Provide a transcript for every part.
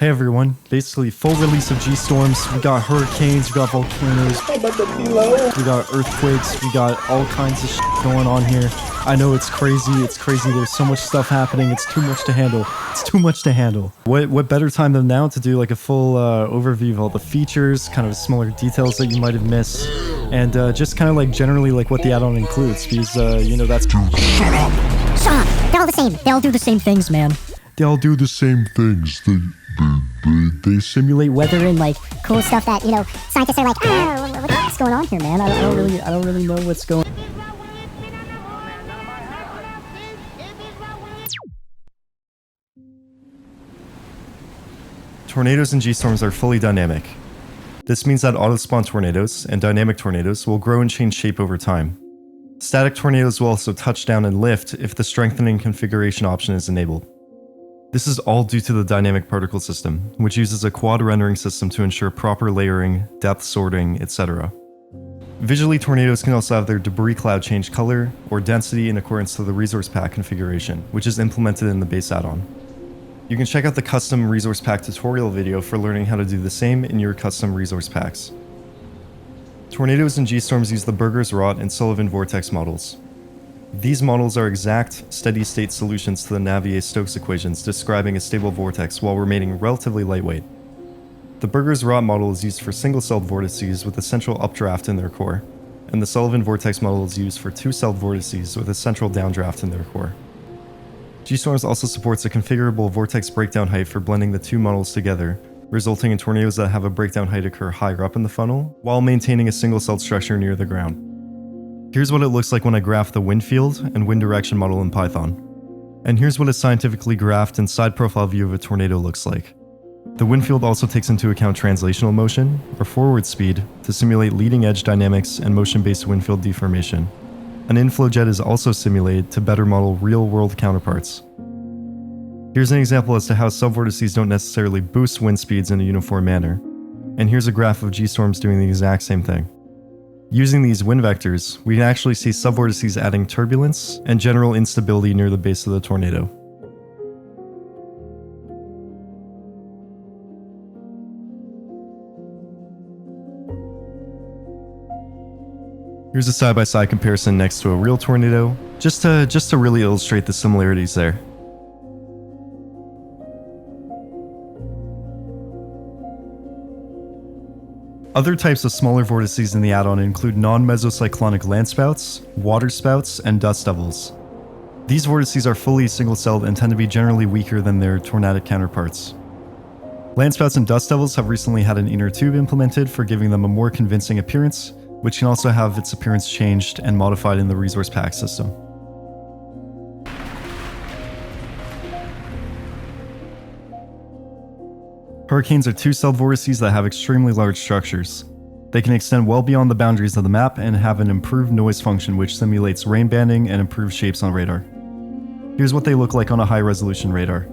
Hey everyone, basically full release of GStorms. We got hurricanes, we got volcanoes, we got earthquakes, we got all kinds of shit going on here. I know it's crazy, there's so much stuff happening, it's too much to handle. What better time than now to do like a full overview of all the features, kind of smaller details that you might have missed, and just kind of like generally like what the add-on includes, because you know that's- Shut up! They're all the same. They all do the same things, man. They all do the same things. They simulate weather. And like cool stuff that, you know, scientists are like, oh, what's going on here, man? I don't really know what's going on. Tornadoes and GStorms are fully dynamic. This means that auto-spawn tornadoes and dynamic tornadoes will grow and change shape over time. Static tornadoes will also touch down and lift if the strengthening configuration option is enabled. This is all due to the dynamic particle system, which uses a quad rendering system to ensure proper layering, depth sorting, etc. Visually, tornadoes can also have their debris cloud change color or density in accordance to the resource pack configuration, which is implemented in the base add-on. You can check out the custom resource pack tutorial video for learning how to do the same in your custom resource packs. Tornadoes and GStorms use the Burgers Rot and Sullivan Vortex models. These models are exact, steady-state solutions to the Navier-Stokes equations describing a stable vortex while remaining relatively lightweight. The Burgers Rot model is used for single-celled vortices with a central updraft in their core, and the Sullivan Vortex model is used for two-celled vortices with a central downdraft in their core. GStorms also supports a configurable vortex breakdown height for blending the two models together, resulting in tornadoes that have a breakdown height occur higher up in the funnel, while maintaining a single-celled structure near the ground. Here's what it looks like when I graph the wind field and wind direction model in Python. And here's what a scientifically graphed and side profile view of a tornado looks like. The wind field also takes into account translational motion, or forward speed, to simulate leading edge dynamics and motion-based wind field deformation. An inflow jet is also simulated to better model real-world counterparts. Here's an example as to how subvortices don't necessarily boost wind speeds in a uniform manner. And here's a graph of GStorms doing the exact same thing. Using these wind vectors, we can actually see subvortices adding turbulence and general instability near the base of the tornado. Here's a side-by-side comparison next to a real tornado, just to really illustrate the similarities there. Other types of smaller vortices in the add-on include non-mesocyclonic landspouts, waterspouts, and dust devils. These vortices are fully single-celled and tend to be generally weaker than their tornadic counterparts. Landspouts and dust devils have recently had an inner tube implemented for giving them a more convincing appearance, which can also have its appearance changed and modified in the resource pack system. Hurricanes are two-celled vortices that have extremely large structures. They can extend well beyond the boundaries of the map and have an improved noise function which simulates rain banding and improved shapes on radar. Here's what they look like on a high-resolution radar.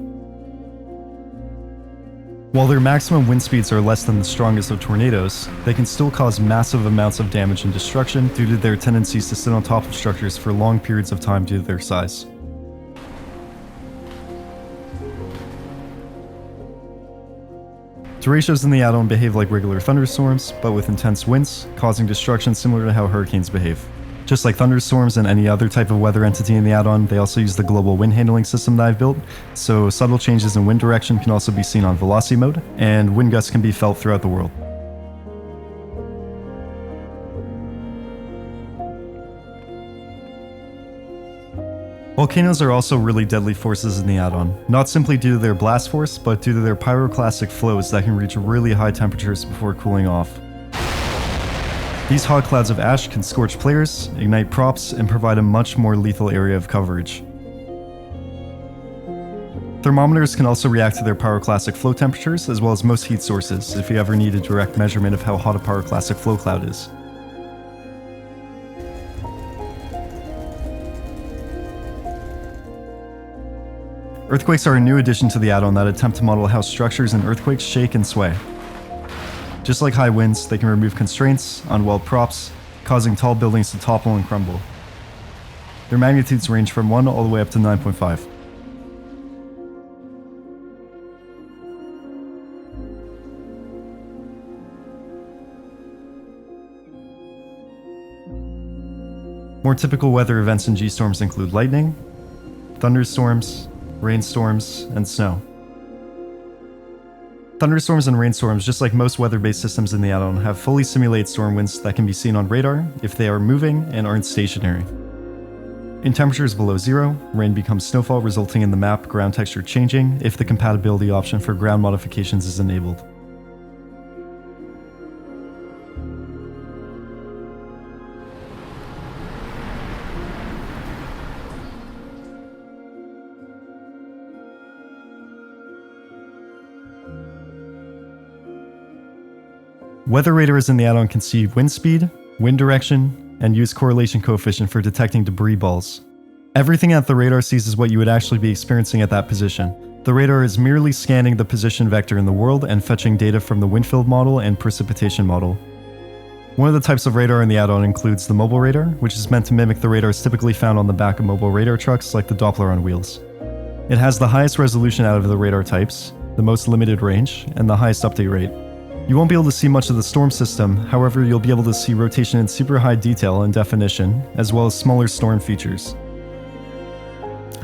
While their maximum wind speeds are less than the strongest of tornadoes, they can still cause massive amounts of damage and destruction due to their tendencies to sit on top of structures for long periods of time due to their size. Derechos in the add-on behave like regular thunderstorms, but with intense winds, causing destruction similar to how hurricanes behave. Just like thunderstorms and any other type of weather entity in the add-on, they also use the global wind handling system that I've built, so subtle changes in wind direction can also be seen on velocity mode, and wind gusts can be felt throughout the world. Volcanoes are also really deadly forces in the add-on, not simply due to their blast force, but due to their pyroclastic flows that can reach really high temperatures before cooling off. These hot clouds of ash can scorch players, ignite props, and provide a much more lethal area of coverage. Thermometers can also react to their pyroclastic flow temperatures, as well as most heat sources, if you ever need a direct measurement of how hot a pyroclastic flow cloud is. Earthquakes are a new addition to the add-on that attempt to model how structures in earthquakes shake and sway. Just like high winds, they can remove constraints, unweld props, causing tall buildings to topple and crumble. Their magnitudes range from 1 all the way up to 9.5. More typical weather events in GStorms include lightning, thunderstorms, rainstorms, and snow. Thunderstorms and rainstorms, just like most weather-based systems in the add-on, have fully simulated storm winds that can be seen on radar if they are moving and aren't stationary. In temperatures below zero, rain becomes snowfall, resulting in the map ground texture changing if the compatibility option for ground modifications is enabled. Weather radars in the add-on can see wind speed, wind direction, and use correlation coefficient for detecting debris balls. Everything that the radar sees is what you would actually be experiencing at that position. The radar is merely scanning the position vector in the world and fetching data from the wind field model and precipitation model. One of the types of radar in the add-on includes the mobile radar, which is meant to mimic the radars typically found on the back of mobile radar trucks like the Doppler on wheels. It has the highest resolution out of the radar types, the most limited range, and the highest update rate. You won't be able to see much of the storm system, however you'll be able to see rotation in super high detail and definition, as well as smaller storm features.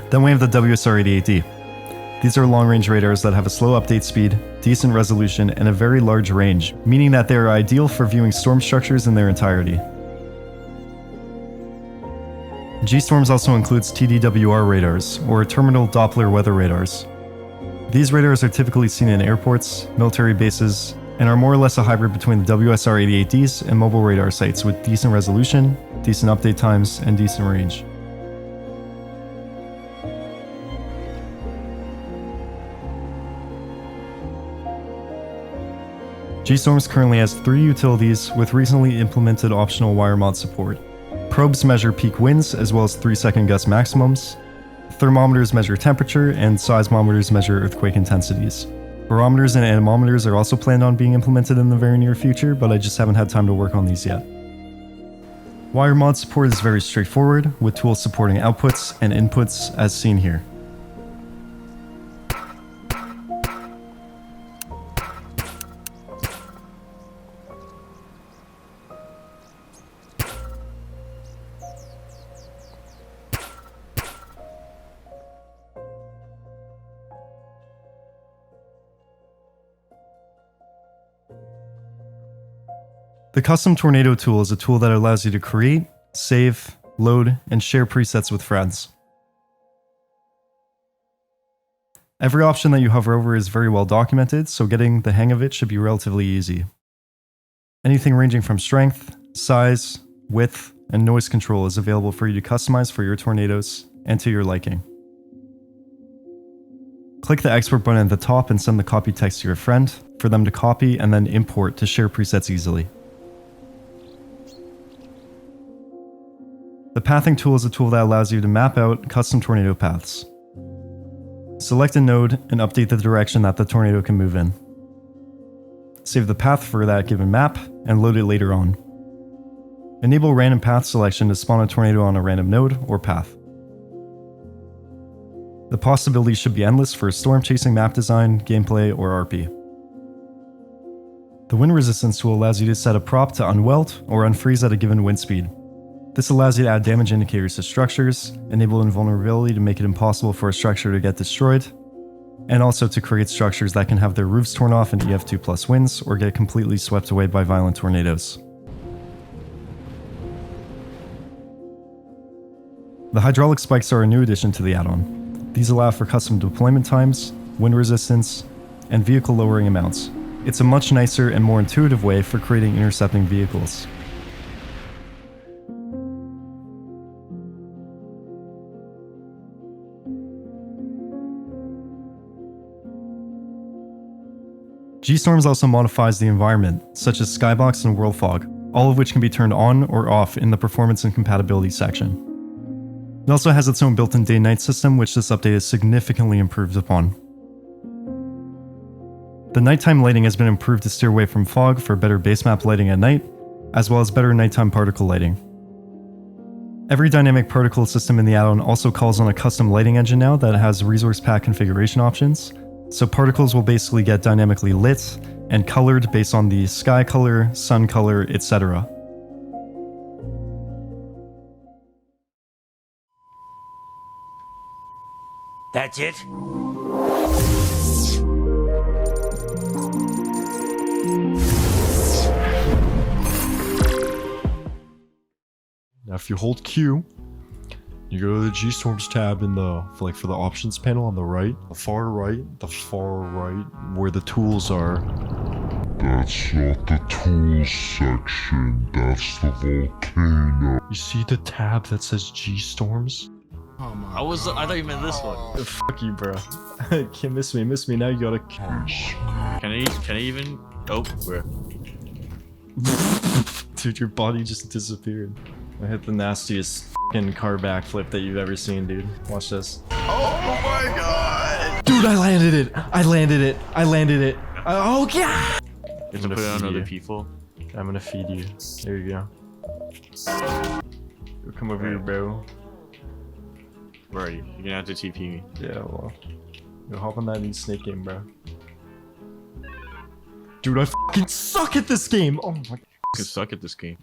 Then we have the WSR-88D. These are long-range radars that have a slow update speed, decent resolution, and a very large range, meaning that they are ideal for viewing storm structures in their entirety. GStorms also includes TDWR radars, or Terminal Doppler Weather Radars. These radars are typically seen in airports, military bases, and are more or less a hybrid between the WSR-88Ds and mobile radar sites with decent resolution, decent update times, and decent range. GStorms currently has 3 utilities with recently implemented optional wire mod support. Probes measure peak winds as well as 3-second gust maximums. Thermometers measure temperature, and seismometers measure earthquake intensities. Barometers and anemometers are also planned on being implemented in the very near future, but I just haven't had time to work on these yet. Wire mod support is very straightforward, with tools supporting outputs and inputs as seen here. The Custom Tornado tool is a tool that allows you to create, save, load, and share presets with friends. Every option that you hover over is very well documented, so getting the hang of it should be relatively easy. Anything ranging from strength, size, width, and noise control is available for you to customize for your tornadoes and to your liking. Click the export button at the top and send the copy text to your friend for them to copy and then import to share presets easily. The pathing tool is a tool that allows you to map out custom tornado paths. Select a node and update the direction that the tornado can move in. Save the path for that given map and load it later on. Enable random path selection to spawn a tornado on a random node or path. The possibilities should be endless for storm chasing map design, gameplay, or RP. The wind resistance tool allows you to set a prop to unweld or unfreeze at a given wind speed. This allows you to add damage indicators to structures, enable invulnerability to make it impossible for a structure to get destroyed, and also to create structures that can have their roofs torn off in EF2+ winds or get completely swept away by violent tornadoes. The hydraulic spikes are a new addition to the add-on. These allow for custom deployment times, wind resistance, and vehicle lowering amounts. It's a much nicer and more intuitive way for creating intercepting vehicles. GStorms also modifies the environment, such as skybox and world fog, all of which can be turned on or off in the performance and compatibility section. It also has its own built-in day-night system, which this update is significantly improved upon. The nighttime lighting has been improved to steer away from fog for better base map lighting at night, as well as better nighttime particle lighting. Every dynamic particle system in the add-on also calls on a custom lighting engine now that has resource pack configuration options, so particles will basically get dynamically lit and colored based on the sky color, sun color, etc. That's it? Now if you hold Q, you go to the GStorms tab in the, for the options panel on the right, the far right, where the tools are. That's not the tools section, that's the volcano. You see the tab that says GStorms? I thought you meant this one. Fuck you, bro. Can't miss me, now you gotta... Can I even? Oh, where? Dude, your body just disappeared. I hit the nastiest fucking car backflip that you've ever seen, dude. Watch this. Oh my god! Dude, I landed it! Oh, yeah! You have to put it on other people. I'm gonna feed you. There you go. Yo, come over here, bro. Where are you? You're gonna have to TP me. Yeah, well. Yo, hop on that new snake game, bro. Dude, I fucking suck at this game! Oh my... You suck at this game.